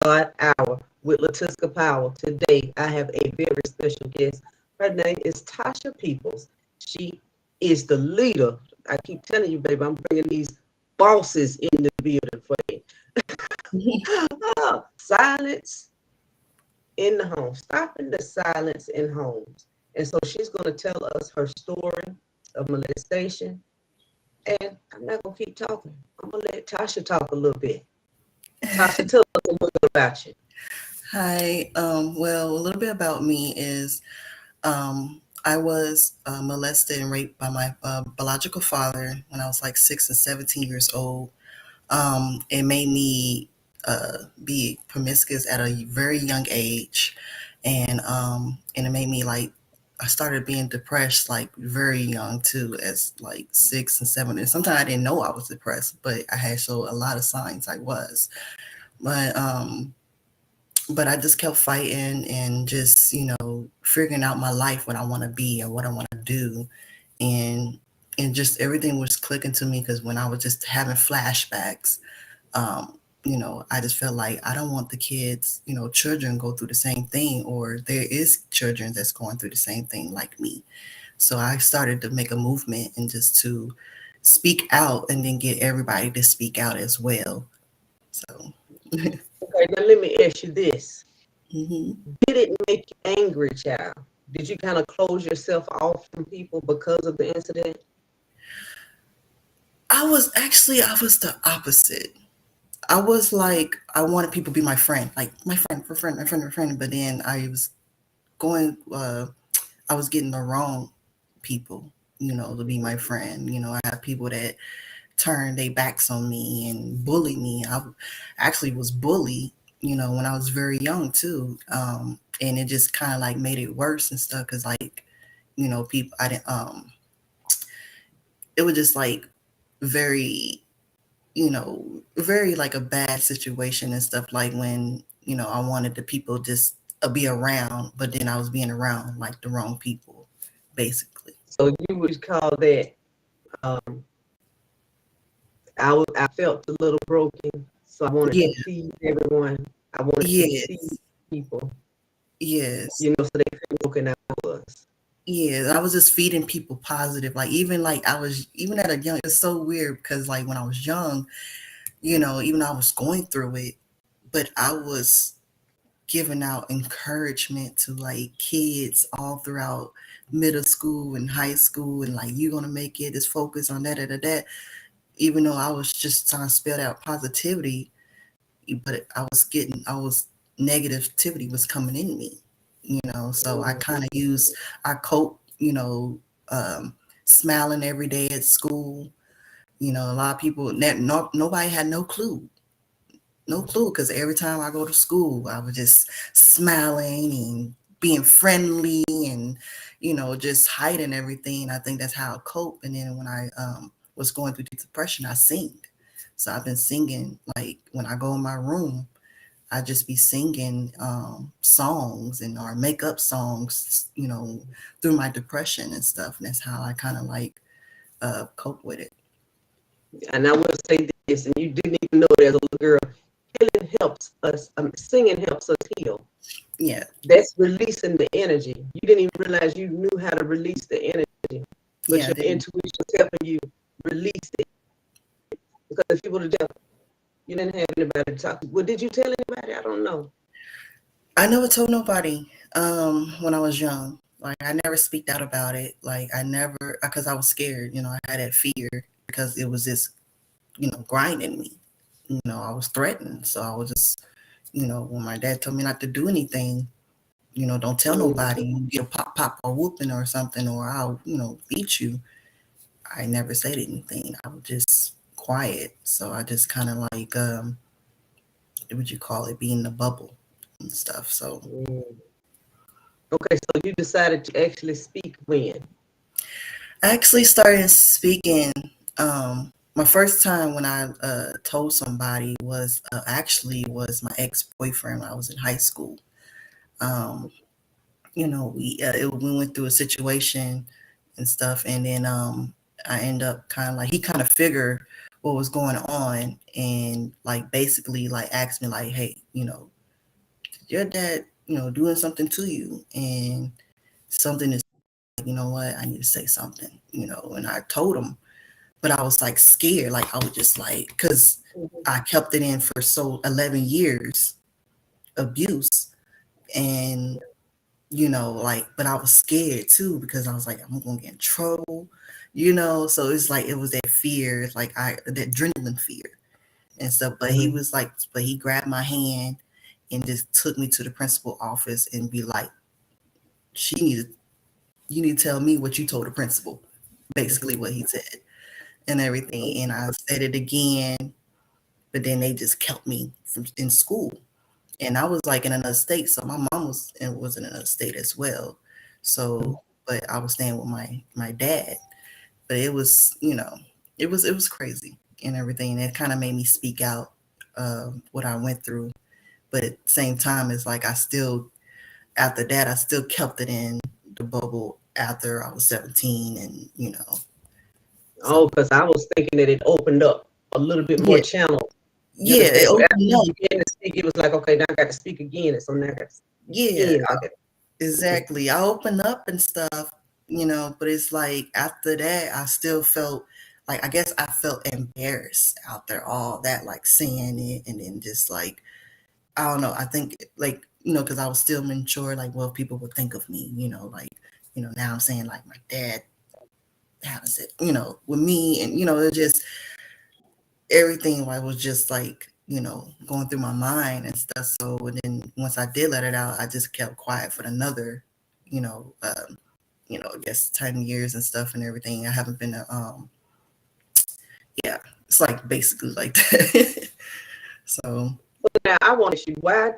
God Hour with Tousha Powell. Today, I have a very special guest. Her name is Tousha Peoples. She is the leader. I keep telling you, baby, I'm bringing these bosses in the building for you. Silence in the home, stopping the silence in homes. And so she's going to tell us her story of molestation. And I'm not going to keep talking. I'm going to let Tousha talk a little bit. Tousha, tell us a little bit about you. Hi. Well, a little bit about me is I was molested and raped by my biological father when I was like 6 and 17 years old. It made me be promiscuous at a very young age, and it made me like I started being depressed like very young too, as like 6 and 7. And sometimes I didn't know I was depressed, but I had showed a lot of signs I was. But but I just kept fighting and just, figuring out my life, what I want to be and what I want to do. And and just everything was clicking to me because when I was just having flashbacks, I just felt like I don't want the kids, children go through the same thing, or there is children that's going through the same thing like me. So I started to make a movement and just to speak out and then get everybody to speak out as well. So, Okay, now let me ask you this. mhm. Did it make you angry, child? Did you kind of close yourself off from people because of the incident? I was the opposite. I was like, I wanted people to be my friend, like my friend, for friend, my friend, my friend. But then going, I was getting the wrong people, to be my friend. I have people that turn their backs on me and bully me. I actually was bullied, when I was very young too. And it just kind of like made it worse and stuff. Cause like, people, I didn't, it was just like very, very like a bad situation and stuff like when, I wanted the people just be around, but then I was being around like the wrong people, basically. So you would call that um, I felt a little broken, so I wanted to Yeah. feed everyone. I wanted to feed Yes. people, Yes. so they feel broken out of us. Yeah. I was just feeding people positive. Like I was, even at a young, it's so weird because like when I was young, even though I was going through it, but I was giving out encouragement to like kids all throughout middle school and high school, and like you're gonna make it, just focus on that, even though I was just trying to spell out positivity, but I was negativity was coming in me, so I kind of used, I cope, smiling every day at school. A lot of people, nobody had no clue because every time I go to school, I was just smiling and being friendly and, just hiding everything. I think that's how I cope. And then when I was going through depression, I sing. So I've been singing, like when I go in my room, I just be singing songs and or make up songs, through my depression and stuff. And that's how I kind of like cope with it. And I will say this, and you didn't even know it as a little girl. Healing helps us. Singing helps us heal. Yeah, That's releasing the energy. You didn't even realize you knew how to release the energy, but yeah, your intuition is helping you release it. Because if you would have done, you didn't have anybody to talk to. Well, did you tell anybody? I don't know. I never told nobody when I was young. Like I never speaked out about it. Like I never, because I was scared. I had that fear because it was just, grinding me. I was threatened, so I was just, when my dad told me not to do anything, don't tell nobody. Mhm. You get a pop or whooping or something, or I'll, beat you. I never said anything. I was just quiet. So I just kind of like, what would you call it, be in the bubble and stuff. So Mm. Okay, so you decided to actually speak when? I actually started speaking. My first time when I told somebody was actually was my ex boyfriend. I was in high school. Um, we went through a situation and stuff, and then I end up kind of like he kind of figured what was going on, and like basically like asked me like, hey, did your dad, doing something to you? And something is, you know what, I need to say something, and I told him, but I was like scared. Like I was just like, because Mhm. I kept it in for 11 years abuse. And, like, but I was scared too because I was like, I'm going to get in trouble, So it's like, it was that fear, like that adrenaline fear and stuff. But he Mhm. was like, but he grabbed my hand and just took me to the principal office and be like, she needed, you need to tell me what you told the principal, basically Mhm. what he said and everything. Oh, And I said it again, but then they just kept me in school. And I was like in another state, so my mom was in another state as well. mhm. So, but I was staying with my dad. But it was, it was crazy and everything. And it kind of made me speak out what I went through. But at the same time, it's like I still, after that, I still kept it in the bubble after I was 17, and Oh, so because I was thinking that it opened up a little bit more yeah, channel. You yeah, understand? it So after opened you up. began to speak, it was like, okay, now I got to speak again. And so now I got to speak Yeah, again. I got exactly. I opened up and stuff, but it's like after that, I still felt like, I guess I felt embarrassed after all that, like saying it, and then just like, I don't know. I think like, because I was still mature, like, well, people would think of me, like, now I'm saying like my dad happens it, with me, and it just, everything like was just like, going through my mind and stuff. So, and then once I did let it out, I just kept quiet for another, you know, um, I guess 10 years and stuff and everything. I haven't been, yeah, it's like basically like that. So, now I want to ask you, why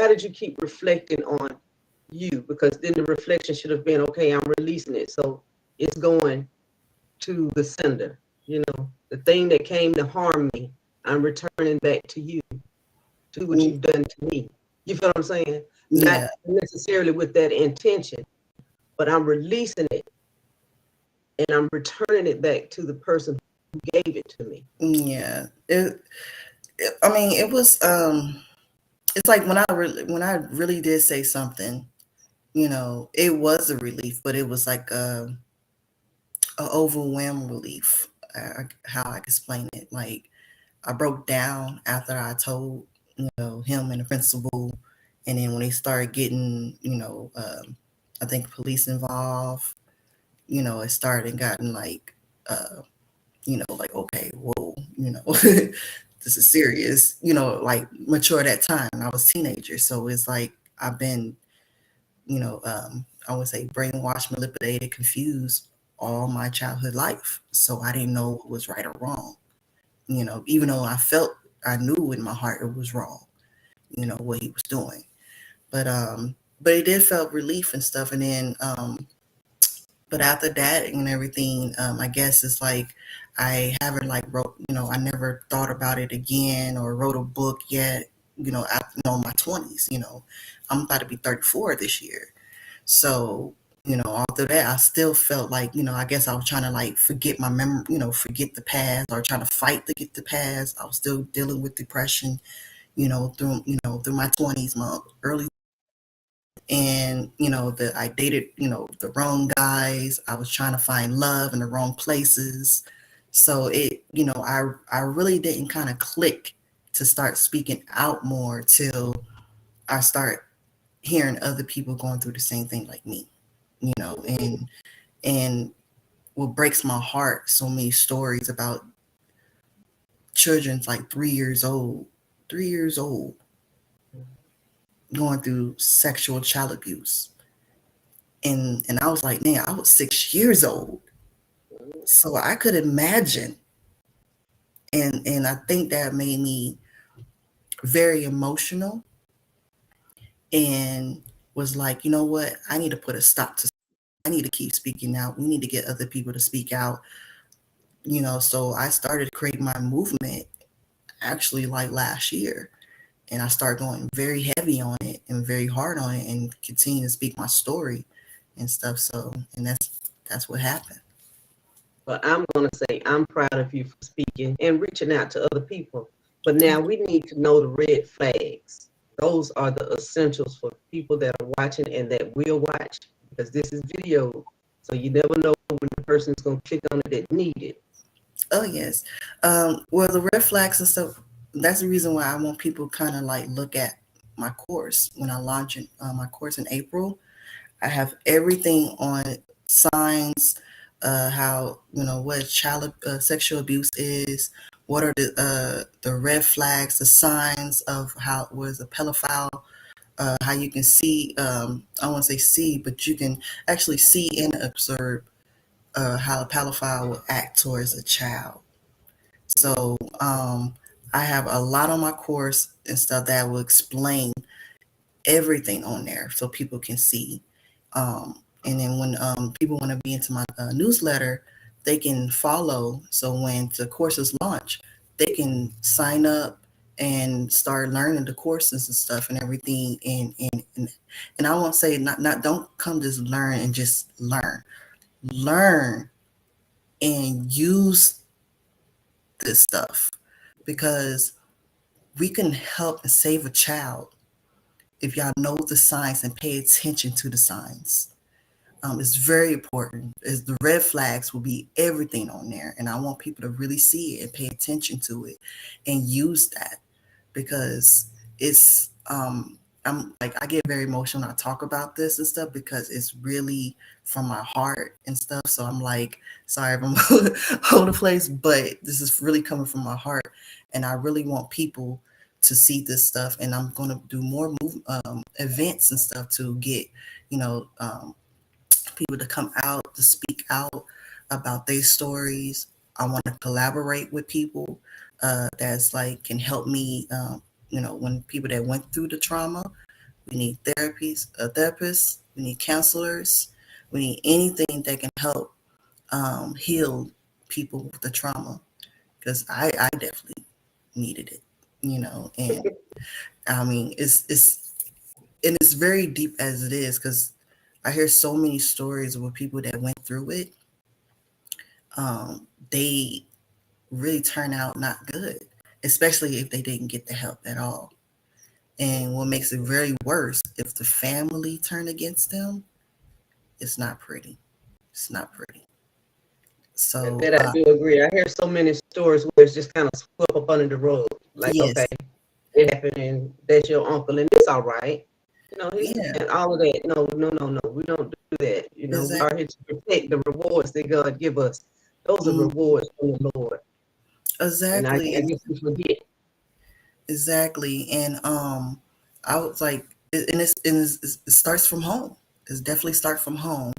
did you keep reflecting on you? Because then the reflection should have been, okay, I'm releasing it. So it's going to the sender. The thing that came to harm me, I'm returning back to you, to what mm, you've done to me. You feel what I'm saying? Not yeah, necessarily with that intention, but I'm releasing it and I'm returning it back to the person who gave it to me. yeah. I mean, it was, it's like when I really did say something, it was a relief, but it was like a overwhelming relief. How I can explain it, like I broke down after I told him and the principal, and then when they started getting I think police involved, it started and gotten like like, okay, whoa, this is serious, like mature at that time. I was a teenager, so it's like I've been I would say brainwashed, manipulated, confused all my childhood life. So I didn't know what was right or wrong. Even though I knew in my heart it was wrong, what he was doing. But it did felt relief and stuff. And then but after that and everything, I guess it's like I haven't like wrote, I never thought about it again or wrote a book yet, after my 20s, I'm about to be 34 this year. So, after that, I still felt like, I guess I was trying to like forget my memory, forget the past, or trying to fight to get the past. I was still dealing with depression, through my 20s, my early, and, that I dated, the wrong guys. I was trying to find love in the wrong places. So I really didn't kind of click to start speaking out more till I start hearing other people going through the same thing like me, and what breaks my heart, so many stories about children's like 3 years old going through sexual child abuse. And I was like, man, I was 6 years old. So I could imagine. And I think that made me very emotional, and was like, you know what? I need to put a stop to, I need to keep speaking out. We need to get other people to speak out, so I started creating my movement actually like last year. And I started going very heavy on it and very hard on it and continue to speak my story and stuff. So, and that's what happened. But I'm going to say I'm proud of you for speaking and reaching out to other people. But now we need to know the red flags. Those are the essentials for people that are watching and that will watch, because this is video. So you never know when the person's going to click on it that need it. Oh yes. Well, the red flags and stuff. That's the reason why I want people kind of like look at my course when I launch my course in April. I have everything on signs, how what child sexual abuse is, what are the red flags, the signs of how was a pedophile, how you can see. I won't say see, but you can actually see and observe how a pedophile will act towards a child. So I have a lot on my course and stuff that will explain everything on there so people can see. And then when people want to be into my newsletter, they can follow. So when the courses launch, they can sign up and start learning the courses and stuff and everything. And I won't say not don't come just learn and just learn and use this stuff, because we can help and save a child if y'all know the signs and pay attention to the signs. It's very important. As the red flags will be everything on there, and I want people to really see it and pay attention to it and use that, because it's I'm like I get very emotional when I talk about this and stuff, because it's really from my heart and stuff. So I'm like, sorry if I'm all over the place, but this is really coming from my heart, and I really want people to see this stuff. And I'm going to do more events and stuff to get you know people to come out to speak out about their stories. I want to collaborate with people that's like can help me. When people that went through the trauma, we need therapists, we need counselors, we need anything that can help heal people with the trauma, because I definitely needed it, and I mean it's very deep as it is, because I hear so many stories with people that went through it. They really turn out not good, especially if they didn't get the help at all. And what makes it very worse, if the family turn against them, it's not pretty. It's not pretty. And So, that I do agree. I hear so many stories where it's just kind of swept up under the rug. Like, okay, yes, it happened and that's your uncle and it's all right. He's yeah, and all of that. No, no, no, no. We don't do that. We are exactly, here to protect the rewards that God give us. Those are mm, rewards from the Lord. And I exactly, guess we forget. exactly. And I was like, it starts from home. It definitely starts from home,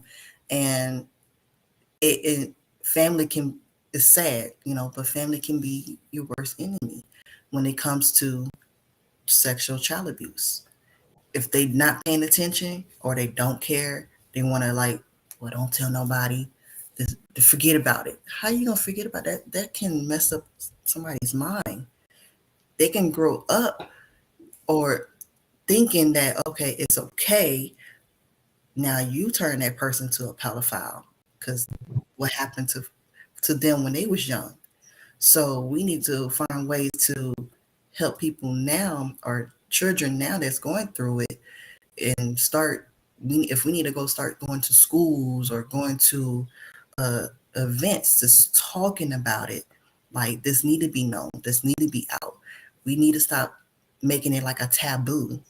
and it family can is sad, but family can be your worst enemy when it comes to sexual child abuse. If they not paying attention or they don't care, they want to like, well, don't tell nobody. To forget about it. How you gonna forget about that? That can mess up somebody's mind. They can grow up or thinking that okay, it's okay. Now you turn that person to a pedophile because what happened to them when they was young. So we need to find ways to help people now or children now that's going through it, and if we need to go start going to schools or going to uh, events, just talking about it. Like this need to be known. This need to be out. We need to stop making it like a taboo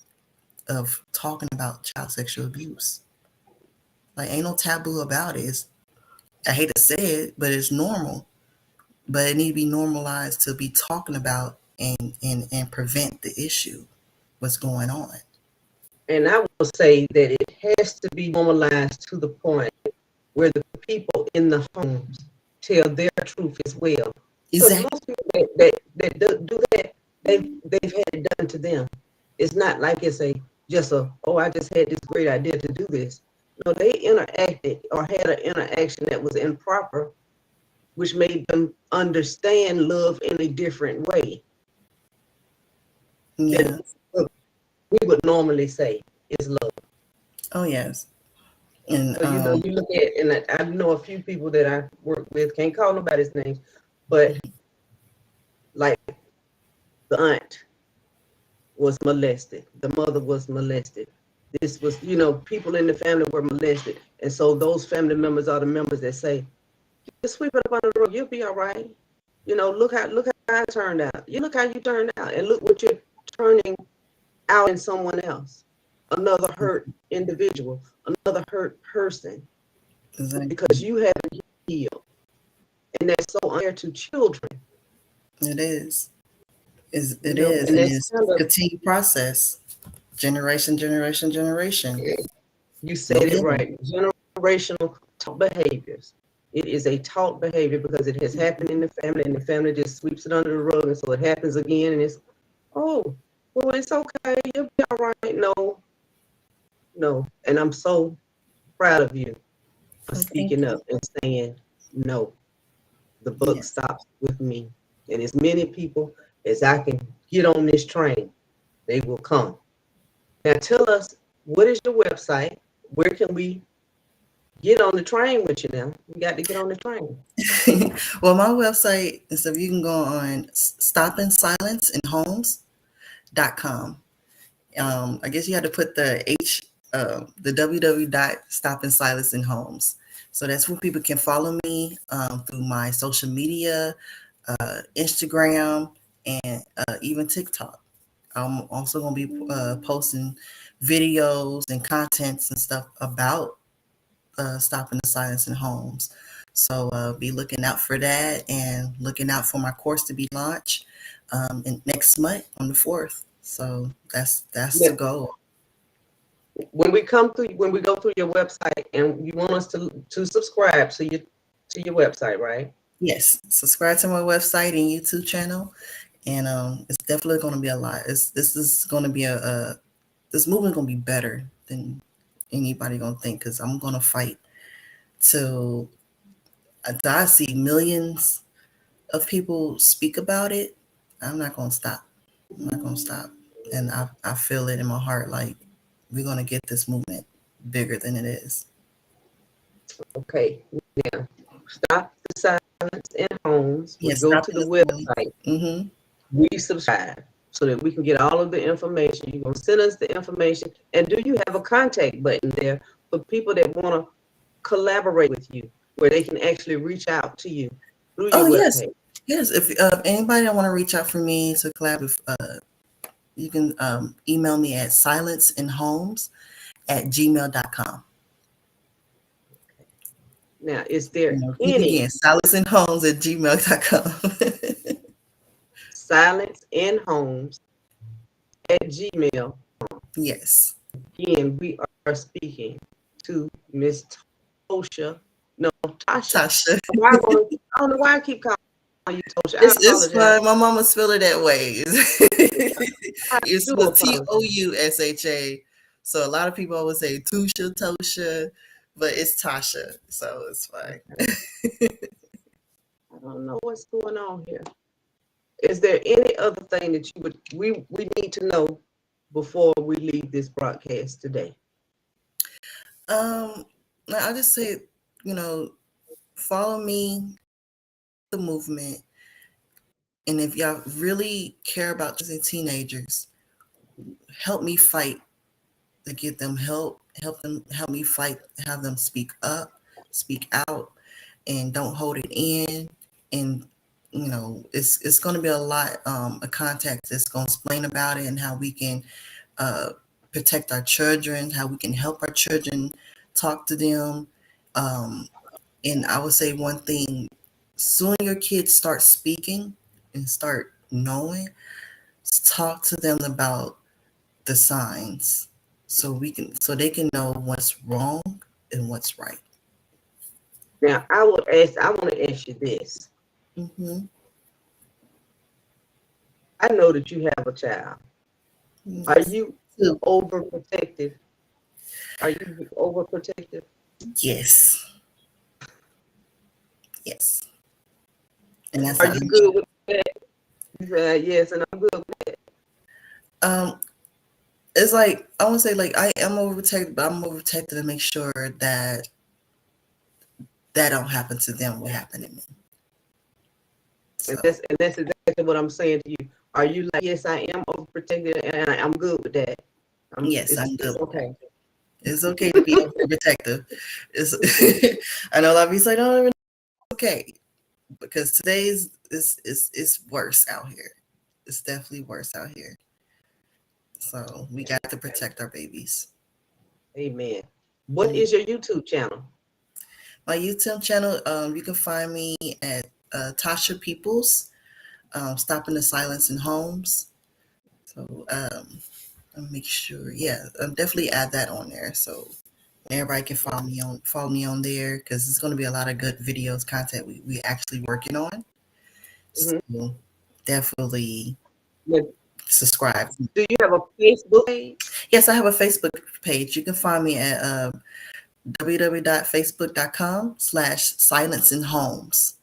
of talking about child sexual abuse. Like ain't no taboo about it. I hate to say it, but it's normal. But it need to be normalized to be talking about and prevent the issue. What's going on? And I will say that it has to be normalized to the point where the people in the homes tell their truth as well. Because Exactly. most people that do that, they've had it done to them. It's not like it's oh, I just had this great idea to do this. No, they interacted or had an interaction that was improper, which made them understand love in a different way Yeah. than we would normally say is love. Oh yes. And So, you look at, and I know a few people that I work with, can't call nobody's names, but like the aunt was molested, the mother was molested. This was, people in the family were molested. And so those family members are the members that say, just sweep it up under the rug, you'll be all right. Look how I turned out. You look how you turned out, and look what you're turning out in someone else. Another hurt individual, another hurt person, because exactly. you haven't healed. And that's so unfair to children, It is. It is, and and that's it's kind of, continued process. Generation, generation, generation. you said No it healing. right, generational taught behaviors. It is a taught behavior because it has happened in the family, and the family just sweeps it under the rug, and so it happens again, and it's, oh, well, it's okay, you'll be all right. No, no. And I'm so proud of you for Oh, thank speaking you. up and saying, no, the buck Yes. stops with me. And as many people as I can get on this train, they will come. Now tell us, what is your website? Where can we get on the train with you now? We got to get on the train. Well, my website is, so you can go on stopandsilenceandhomes.com. I guess you had to put the www dot stop and silence in homes. So that's where people can follow me through my social media, Instagram, and even TikTok. I'm also going to be posting videos and contents and stuff about stopping the silence in homes. So be looking out for that, and looking out for my course to be launched in next month on the 4th. So that's the Yeah. goal. When we go through your website, and you want us to subscribe to your website, right? Yes, subscribe to my website and YouTube channel, and it's definitely going to be a lot. This is going to be this movement going to be better than anybody going to think, because I'm going to fight till I see millions of people speak about it. I'm not going to stop. I'm not going to stop. And I feel it in my heart, like we're going to get this movement bigger than it is. Okay. Now, stop the silence in homes. We Yes, go stop to in the the phone. website. Mm-hmm. We subscribe so that we can get all of the information. You're going to send us the information. And do you have a contact button there for people that want to collaborate with you, where they can actually reach out to you through your Oh, yes. webpage? Yes. If anybody that want to reach out for me to collab with, you can email me at silenceandhomes@gmail.com. Now, is there Repeat any again, silenceandhomes@gmail.com. silence in homes at Gmail? Yes. Again, we are speaking to Miss Tousha. No, Tasha. Tasha. I don't know why I keep calling you Tousha. I It's apologize. fine. My mama spelled it that way. I It's do with apologize. Tousha. So a lot of people always say Tousha, Tosha, but it's Tasha. So it's fine. Okay. I don't know what's going on here. Is there any other thing that we need to know before we leave this broadcast today? Um, I just say, you know, follow me, the movement, and if y'all really care about children and teenagers, help me fight to get them help. Help me fight. Have them speak up, speak out, and don't hold it in. And it's going to be a lot of context that's going to explain about it, and how we can uh, protect our children, how we can help our children, talk to them. Um, and I would say one thing: soon your kids start speaking and start knowing, talk to them about the signs, so they can know what's wrong and what's right. Now, I want to ask you this. Mm-hmm. I know that you have a child. Are Yes. you So, overprotective? Are you overprotective? yes. Yes. And that's Are how you good with that? You said yes, and I'm good with that. um it's like I want to say like I am overprotected, but I'm overprotected to make sure that that don't happen to them what happened to me. And So that's exactly what I'm saying to you. Are you like, yes, I am overprotected, and I'm good with that. yes, I'm It's good with that. okay. It's okay to be overprotective. It's I know a lot of people say, no, it's okay. Because today's is worse out here. It's definitely worse out here. So we got to protect our babies. Amen. What Mm. is your YouTube channel? My YouTube channel, you can find me at Tousha Peoples, Stopping the Silence in Homes. So I'll make sure, yeah, definitely add that on there so everybody can follow me on there because it's going to be a lot of good videos, content we actually working on. Hmm. So definitely Do subscribe. you have a Facebook page? Yes, I have a Facebook page. You can find me at www.facebook.com/silence in homes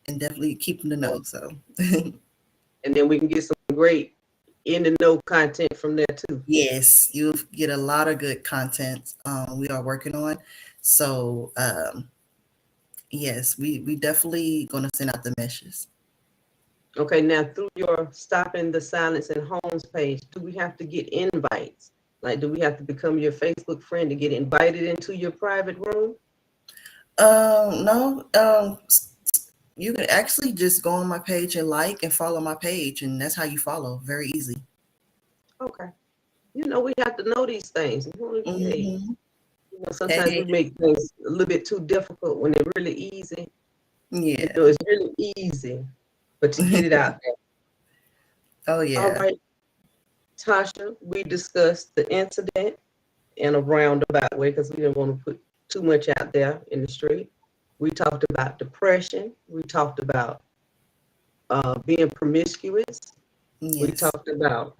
and definitely keep in the know. So And then we can get some great in the know content from there too. yes, you'll get a lot of good content we are working on. So yes, we definitely gonna send out the messages. Okay, now through your Stopping the Silence in Homes page, do we have to get invites? Like, do we have to become your Facebook friend to get invited into your private room? No, you can actually just go on my page and like and follow my page, and that's how you follow. Very easy. Okay. We have to know these things. Hey, Hmm. sometimes Hey, we make things a little bit too difficult when they're really easy. yeah. It's really easy, but to get it out there. Oh All yeah. right, Tasha, we discussed the incident in a roundabout way because we didn't want to put too much out there in the street. We talked about depression. We talked about being promiscuous. We Yes. talked about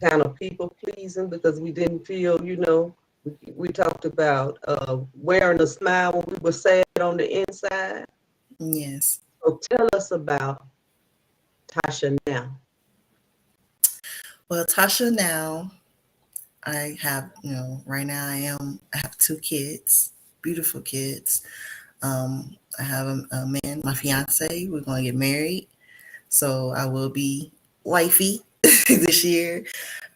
kind of people pleasing because we didn't feel, we talked about wearing a smile when we were sad on the inside. Yes. So tell us about Tasha now. Well, Tasha, now I have, right now I have two kids, beautiful kids. I have a man, my fiance. We're going to get married. So I will be wifey this year.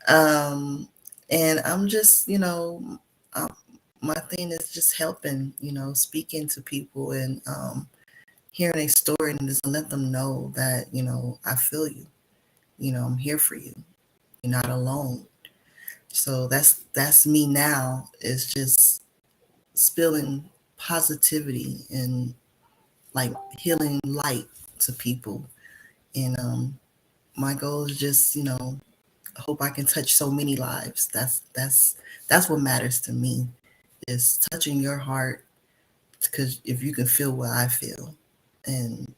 Um, and I'm just, um, my thing is just helping, speaking to people and hearing a story and just let them know that, I feel you. I'm here for you. You're not alone. So that's me now. Is just spilling positivity and like healing light to people. And my goal is just, I hope I can touch so many lives. That's what matters to me is touching your heart because if you can feel what I feel, and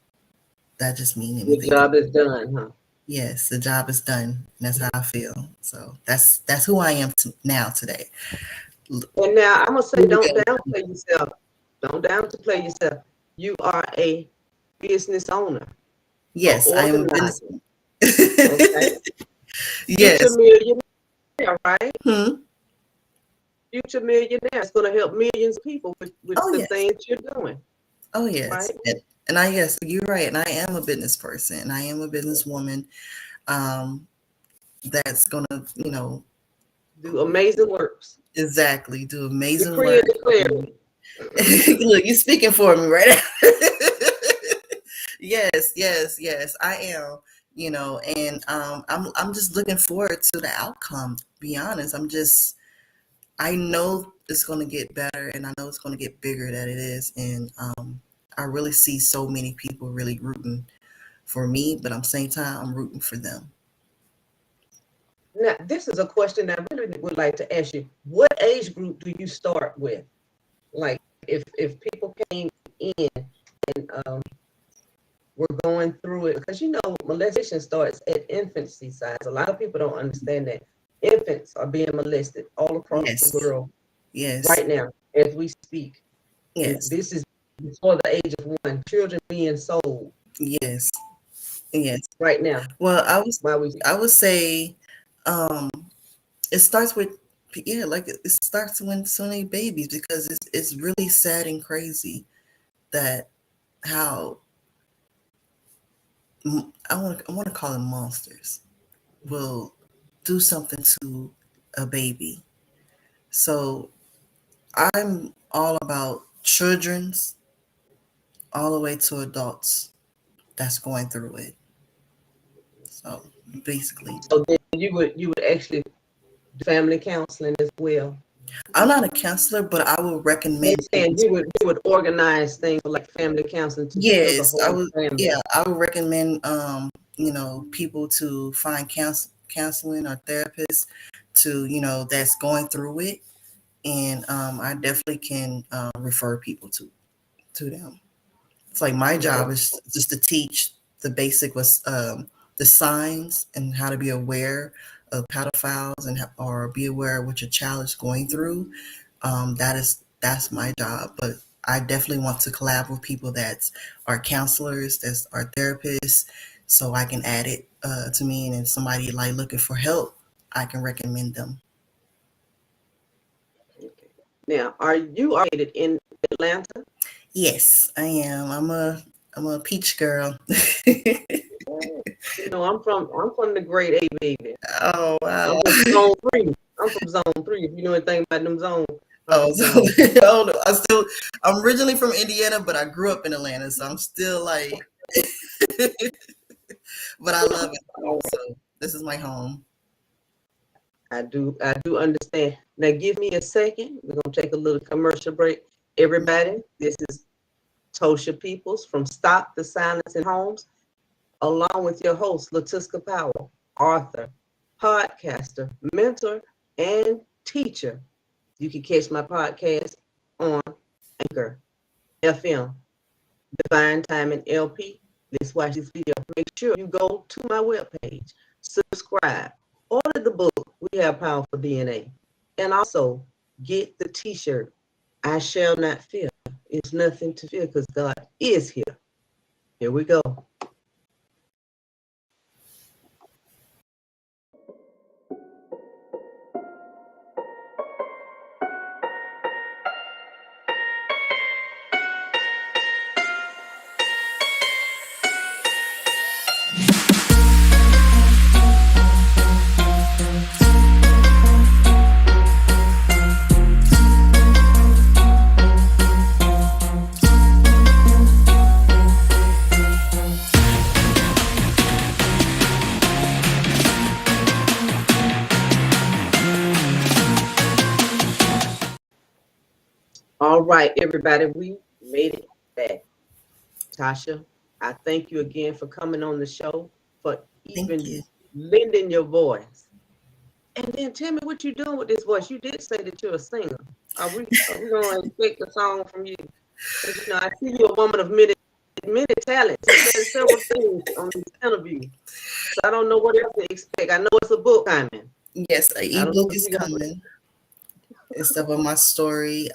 that just means Your anything to job me. is done, huh? Yes, the job is done. And that's how I feel. So that's who I am now today. And now I'm gonna say, Really don't good. downplay yourself. Don't downplay yourself. You are a business owner, an Yes, I am a business. organizer, okay? Future Yes. millionaire, right? Hmm. Future millionaire. It's gonna help millions of people with Oh the yes. things you're doing, Oh yes. right? And I yes, you're right. And I am a business person. I am a businesswoman. Um, that's gonna, Do amazing works. exactly do amazing Decree and work. declare And it. look, you're speaking for me right now. Yes, yes, yes, I am. And I'm just looking forward to the outcome. Be honest, I know it's gonna get better, and I know it's gonna get bigger than it is, and I really see so many people really rooting for me, but at the same time, I'm rooting for them. Now, this is a question I really would like to ask you. What age group do you start with? Like, if people came in and we're going through it, because molestation starts at infancy size. A lot of people don't understand that infants are being molested all across the Yes, world yes, right now as we speak. And yes, this is before the age of 1. Children being sold yes, yes. right now Well, while we I would say, um, It starts with, yeah, like it starts when so many babies, because it's really sad and crazy that how I want to call them monsters will do something to a baby. So I'm all about children's all the way to adults that's going through it. So basically, So then you would actually do family counseling as well. I'm not a counselor, but I will I'm recommend people saying to. you would organize things like family counseling to heal the Yes, I whole would. family. Yeah, I would recommend people to find counseling or therapists to that's going through it, and I definitely can refer people to them. It's like my job Okay. is just to teach the basic was the signs and how to be aware of pedophiles and or be aware of what your child is going through. That's my job, but I definitely want to collab with people that are counselors, that are therapists, so I can add it to me. And if somebody like looking for help, I can recommend them. Okay. Now, are you located in Atlanta? Yes, I am. I'm a peach girl. Yeah. I'm from the grade A, baby. Oh I'm wow. from zone three. I'm from zone three. If you know anything about them zones, I'm Oh, from so zone three. I don't know. I'm originally from Indiana, but I grew up in Atlanta, so I'm still like, but I love it. All right. So this is my home. I do understand. Now give me a second. We're gonna take a little commercial break. Everybody, this is Tousha Peoples from Stop the Silence in Homes, along with your host, Latuska Powell, author, podcaster, mentor, and teacher. You can catch my podcast on Anchor FM, Divine Timing LP. Let's watch this video. Make sure you go to my webpage, subscribe, order the book, We Have Powerful DNA, and also get the t-shirt, I Shall Not Fear. It's nothing to fear because God is here. Here we go. All right, everybody, we made it back. Tasha, I thank you again for coming on the show, for Thank even you. lending your voice. And then tell me what you're doing with this voice. You did say that you're a singer. Are we gonna expect a song from you? Because I see you're a woman of many talents. You said several things on this interview. So I don't know what else to expect. I know it's a book coming. Yes, an I don't know ebook if is you got coming. It's stuff of my story.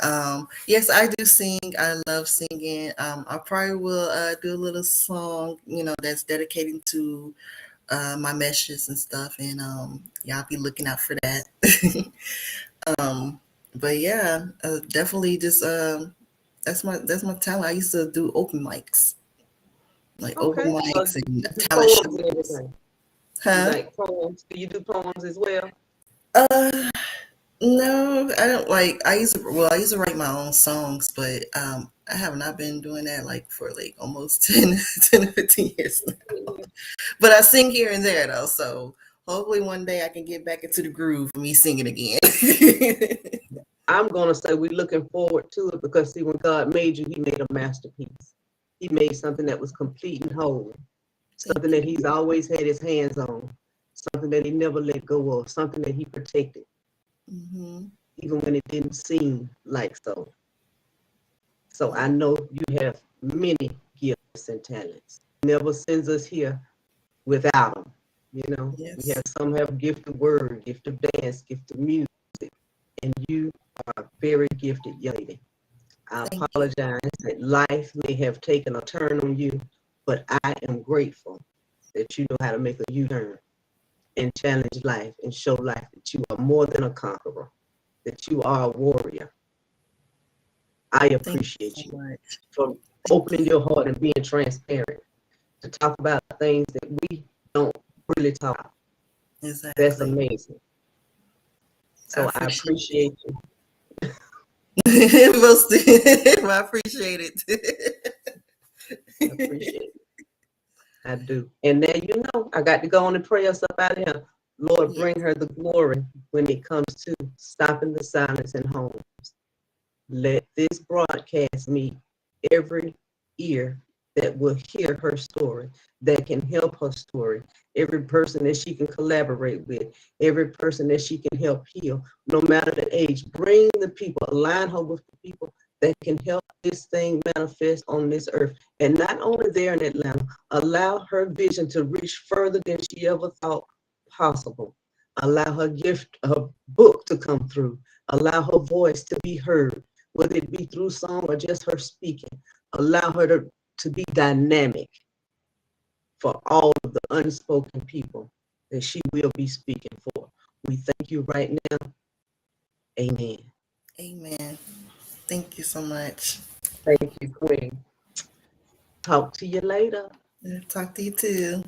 Yes, I do sing. I love singing. I probably will do a little song, that's dedicated to my messages and stuff. And y'all be looking out for that. um, but yeah, definitely just that's my talent. I used to do open mics, like open okay. So mics and you do talent poems and shows. everything. You Huh? like poems? Do you do poems as well? Uh, no, I don't like. I used to write my own songs, but I have not been doing that like for like almost 10 to 15 years now. But I sing here and there though, so hopefully one day I can get back into the groove of me singing again. I'm gonna say we're looking forward to it because see, when God made you, He made a masterpiece. He made something that was complete and whole, something Thank that you. He's always had His hands on, something that He never let go of, something that He protected, Hmm. even when it didn't seem like so. So I know you have many gifts and talents. Never sends us here without them. We Yes. have some have gift of word, gift of dance, gift of music, and you are a very gifted young lady. I Thank you. apologize that life may have taken a turn on you, but I am grateful that you know how to make a U-turn. and challenge life and show life that you are more than a conqueror, that you are a warrior. I Thank you appreciate so you much. for Thank opening you. your heart and being transparent to talk about things that we don't really talk about. That's Exactly. amazing. I So I appreciate appreciate you. it. Most, I appreciate it. I appreciate it. I do. And now you know I got to go on and pray us up out of here. Lord, Yeah. bring her the glory when it comes to stopping the silence in homes. Let this broadcast meet every ear that will hear her story, that can help her story, every person that she can collaborate with, every person that she can help heal, no matter the age. Bring the people, align her with the people that can help this thing manifest on this earth. And not only there in Atlanta, allow her vision to reach further than she ever thought possible. Allow her gift, her book to come through. Allow her voice to be heard, whether it be through song or just her speaking. Allow her to be dynamic for all of the unspoken people that she will be speaking for. We thank you right now. Amen. Amen. Thank you so much. Thank you, Queen. Talk to you later. Talk to you too.